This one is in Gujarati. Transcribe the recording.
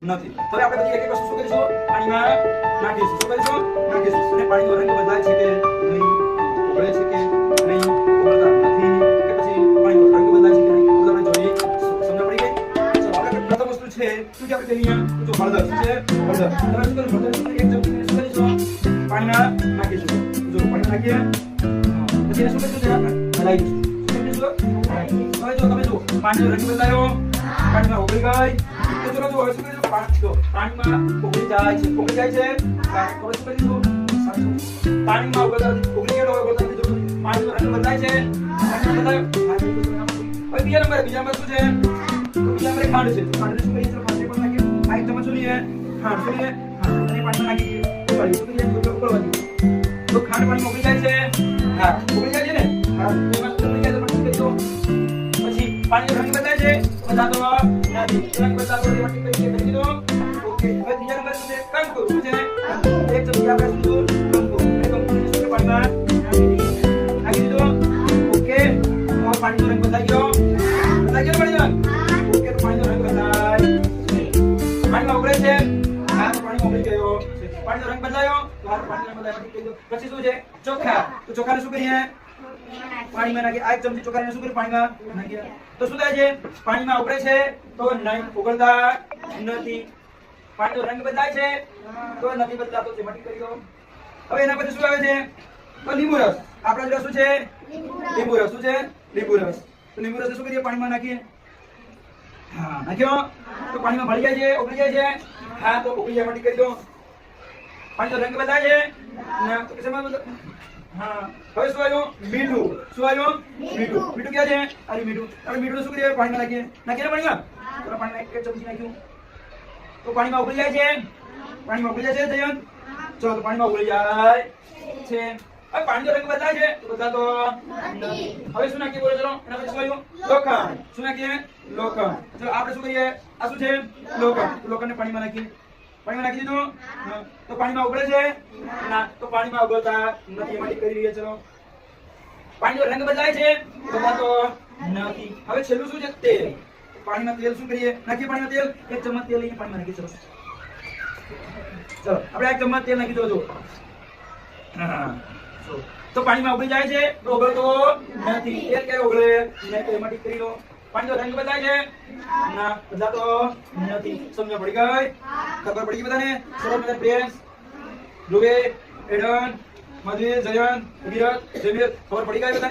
નથી. હવે આપણે બધી એક એક વસ્તુ શું કરીશું? પાણીમાં નાખીશું. શું કરીશું? નાખીશું. અને પાણીનો રંગ બદલાય છે કે નહીં, ઉકળે છે કે નહીં, ઉકળતા નથી કે પછી પાણીનો રંગ બદલાય છે કે નહીં, બધું આપણે જોઈએ. સમજ પડી ગઈ? ચલો આપણે પ્રથમ વસ્તુ છે શું કે આપણે અહીંયા જો હળદર શું છે? હળદર. તમે શું કરો? હળદર એક ચમચી શું કરીશું? પાણીમાં નાખીશું. જો પાણીમાં નાખીએ પછી એને શું કરીશું? જરા હલાવીશું. શું કરીશું? હવે જો તમે જો પાણીનો રંગ બદલાયો, પાણીમાં ઉકળી ગઈ. તો ચલો જો હવે શું કરીશું? પાણીમાં ઉકળી જાય છે. ઉકળી જાય છે. હવે શું કરીશું? પાણીમાં ઉકળી ગયેલો હોય બોલતા જો પાણીનો રંગ બદલાય છે. પાણીમાં બદલાયો. હવે બીજા નંબર શું છે? તો બીજા નંબરે ખાંડ છે. ખાંડ શું કરીએ? ખાંડ પણ નાખીએ. આ એક ચમચ લઈએ. ખાંડ શું લઈએ? ખાંડ અને પાણીમાં નાખી દઈએ. ઉકળીએ. શું કરીએ? ઉકળવા દઈએ. તો ખાંડ પાણીમાં ઉકળી જાય છે. હા, ઉકળી જાય છે ને? હા, એમાં શું ઉકળી જાય તો પછી કરીશું. પછી પાણીનો રંગ બદલાય છે. બતાતો નથી. રંગ બદલાતો નથી. કરી દો. ઓકે. હવે બીજા નંબર શું છે? કંકુ. શું છે? એક ચમચી આપણે શું કંકુ. એ કંકુને શું પાણીમાં નાખી દીધો. ઓકે. હવે પાણીનો રંગ બદલાઈ ગયો. બદલાઈ ગયો પાણીનો રંગ. ઓકે. તો પાણીનો રંગ બદલાય. પાણીમાં ઉકળે છે. હા, તો પાણીમાં ઉકળી ગયો. પાણીનો રંગ બદલાયો. તો આ પાણીનો રંગ બદલાય. પછી શું છે? ચોખા. તો ચોખાને શું કરીએ? પાણીમાં નાખીએ. આ એક ચમચી ચોખાને શું કરીએ? પાણીમાં નાખીએ. તો શું થાય છે? પાણીમાં ઉકળે છે તો નહીં, ઉકળતા નથી. પાણીનો રંગ બદલાય છે તો નથી બદલાતો. તે મટી કરી દો. હવે એના પછી શું આવે છે? તો લીંબુ રસ. આપણા જોડે શું છે? લીંબુ રસ. શું છે? લીંબુ રસ. તો લીંબુ રસ શું કરીએ? પાણીમાં નાખીએ. હા, નાખ્યો તો પાણીમાં ભળી જાય છે, ઉકળી જાય છે. હા, તો ઉકળી જાય. મટી કરી દો. પાણીનો રંગ બદલાય છે ના તો કેમાં હા. હવે શું આવ્યું? મીઠું. શું આવ્યું? મીઠું. મીઠું ક્યાં છે? આ મીઠું. આપણે મીઠું શું કરીએ? પાણીમાં નાખીએ. નાખીએ ને પાણીમાં? તો પાણીમાં એક ચમચી નાખ્યું તો પાણીમાં ઉકળી જાય છે. પાણીમાં ઉકળી જાય છે જયંત? ચલો તો પાણીમાં ઉકળી જાય છે. હવે પાણીનો રંગ બદલાય છે તો બદલાતો નથી. હવે શું નાખીએ? બોલો ચલો. એના પછી શું આવ્યું? લોખંડ. શું નાખીએ? લોખંડ. ચલો આપણે શું કરીએ? આ શું છે? લોખંડ. તો લોખંડને પાણીમાં નાખીએ. પાણીમાં નાખી દીધું તો પાણીમાં ઉકળે છે ના તો પાણીમાં ઉકળતા નથી. એમાંથી કરી લઈએ. ચલો પાણીનો રંગ બદલાય છે બદલાતો નથી. હવે છેલ્લું શું છે? તેલ. પાણીમાં તેલ શું કરીએ? નાખીએ પાણીમાં તેલ. એક ચમચ તેલ લઈને પાણીમાં નાખીએ. ચલો આપણે એક ચમચ તેલ નાખી દો. હા, તો પાણીમાં ઉકળી જાય છે તો ઉકળતો નથી. તેલ ક્યારે ઉકળે? નહીં તો એમાંથી કરી લો. પાણીનો રંગ બદલાય છે ના બદલાતો નથી. સમજ પડી ગઈ? ખબર પડી ગઈ બધાને? સરસ મજાના ફ્રેન્ડ્સ ધ્રુવે, એડન, મધુર, જયંત, વિરત, જમીર ખબર પડી ગઈ બધાને?